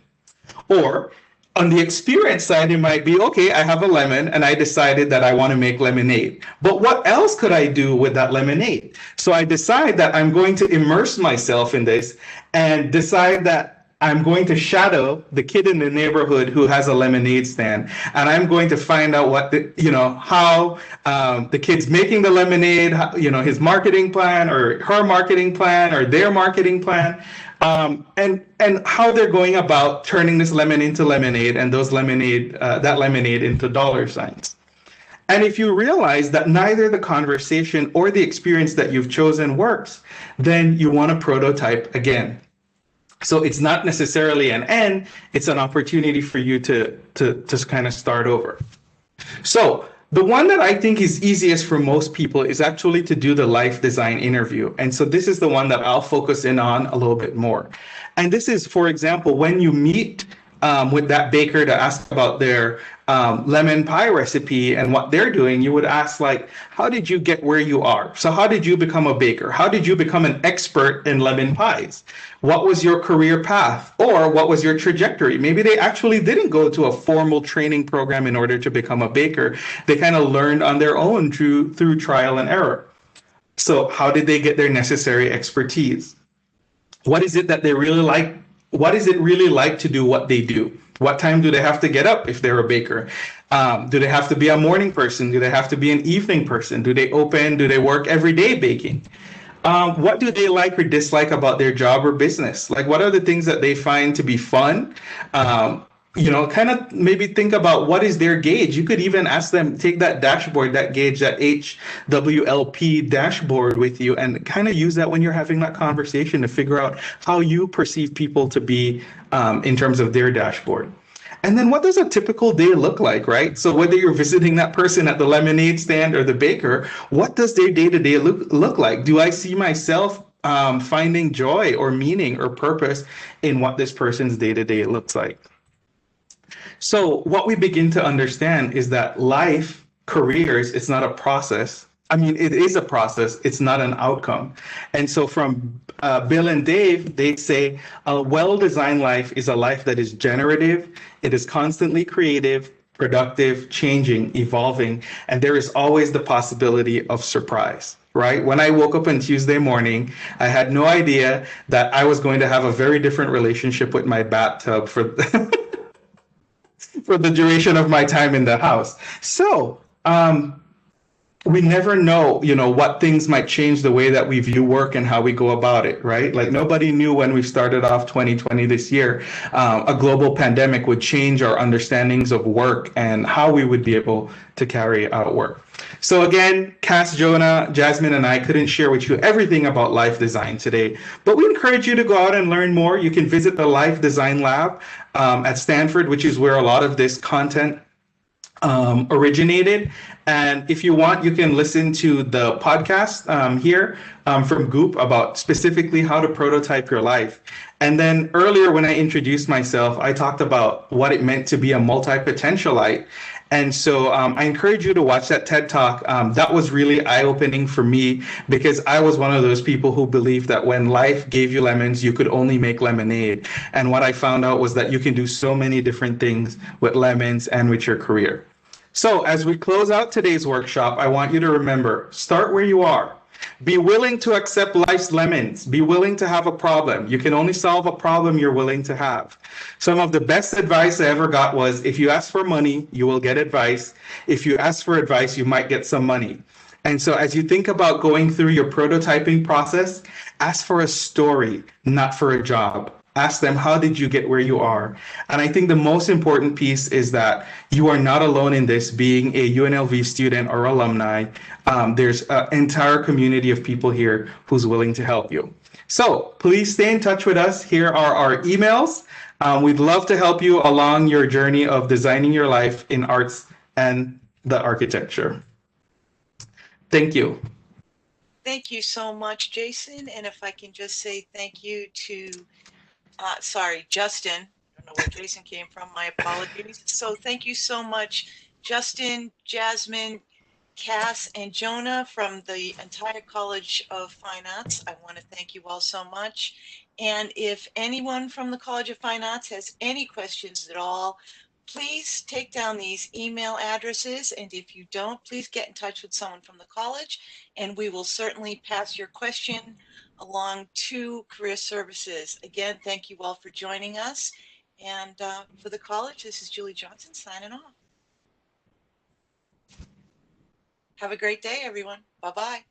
Or on the experience side, it might be, okay, I have a lemon and I decided that I want to make lemonade. But what else could I do with that lemonade? So I decide that I'm going to immerse myself in this and decide that I'm going to shadow the kid in the neighborhood who has a lemonade stand. And I'm going to find out what how the kid's making the lemonade, his marketing plan or her marketing plan or their marketing plan. And how they're going about turning this lemon into lemonade and that lemonade into dollar signs. And if you realize that neither the conversation or the experience that you've chosen works, then you want to prototype again. So it's not necessarily an end, it's an opportunity for you to kind of start over. So the one that I think is easiest for most people is actually to do the life design interview. And so this is the one that I'll focus in on a little bit more. And this is, for example, when you meet with that baker to ask about their lemon pie recipe and what they're doing, you would ask, like, how did you get where you are? So how did you become a baker? How did you become an expert in lemon pies? What was your career path, or what was your trajectory? Maybe they actually didn't go to a formal training program in order to become a baker. They kind of learned on their own through trial and error. So how did they get their necessary expertise? What is it that they really like? What is it really like to do what they do? What time do they have to get up if they're a baker? Do they have to be a morning person? Do they have to be an evening person? Do they work every day baking? What do they like or dislike about their job or business? Like, what are the things that they find to be fun? Kind of maybe think about what is their gauge. You could even ask them, take that dashboard, that gauge, that HWLP dashboard with you, and kind of use that when you're having that conversation to figure out how you perceive people to be in terms of their dashboard. And then what does a typical day look like, right? So whether you're visiting that person at the lemonade stand or the baker, what does their day-to-day look like? Do I see myself finding joy or meaning or purpose in what this person's day-to-day looks like? So what we begin to understand is that life, careers, it's not a process. I mean, it is a process. It's not an outcome. And so from Bill and Dave, they say a well-designed life is a life that is generative. It is constantly creative, productive, changing, evolving, and there is always the possibility of surprise. Right? When I woke up on Tuesday morning, I had no idea that I was going to have a very different relationship with my bathtub for the duration of my time in the house. So we never know, what things might change the way that we view work and how we go about it, right? Like, nobody knew when we started off 2020 this year, a global pandemic would change our understandings of work and how we would be able to carry out work. So again, Kass, Jonah, Jazmine, and I couldn't share with you everything about life design today, but we encourage you to go out and learn more. You can visit the Life Design Lab at Stanford, which is where a lot of this content originated. And if you want, you can listen to the podcast here from Goop about specifically how to prototype your life. And then earlier when I introduced myself, I talked about what it meant to be a multi-potentialite. And so I encourage you to watch that TED Talk. That was really eye-opening for me because I was one of those people who believed that when life gave you lemons, you could only make lemonade. And what I found out was that you can do so many different things with lemons and with your career. So as we close out today's workshop, I want you to remember, start where you are. Be willing to accept life's lemons. Be willing to have a problem. You can only solve a problem you're willing to have. Some of the best advice I ever got was, if you ask for money, you will get advice. If you ask for advice, you might get some money. And so as you think about going through your prototyping process, ask for a story, not for a job. Ask them, how did you get where you are? And I think the most important piece is that you are not alone in this, being a UNLV student or alumni. There's an entire community of people here who's willing to help you. So please stay in touch with us. Here are our emails. We'd love to help you along your journey of designing your life in arts and the architecture. Thank you. Thank you so much, Jason. And if I can just say thank you to Justin. I don't know where Jason came from. My apologies. So thank you so much, Justin, Jazmine, Kass, and Jonah from the entire College of Fine Arts. I want to thank you all so much. And if anyone from the College of Fine Arts has any questions at all, please take down these email addresses. And if you don't, please get in touch with someone from the college, and we will certainly pass your question along to Career Services. Again, thank you all for joining us. And for the college, this is Julie Johnson signing off. Have a great day, everyone. Bye-bye.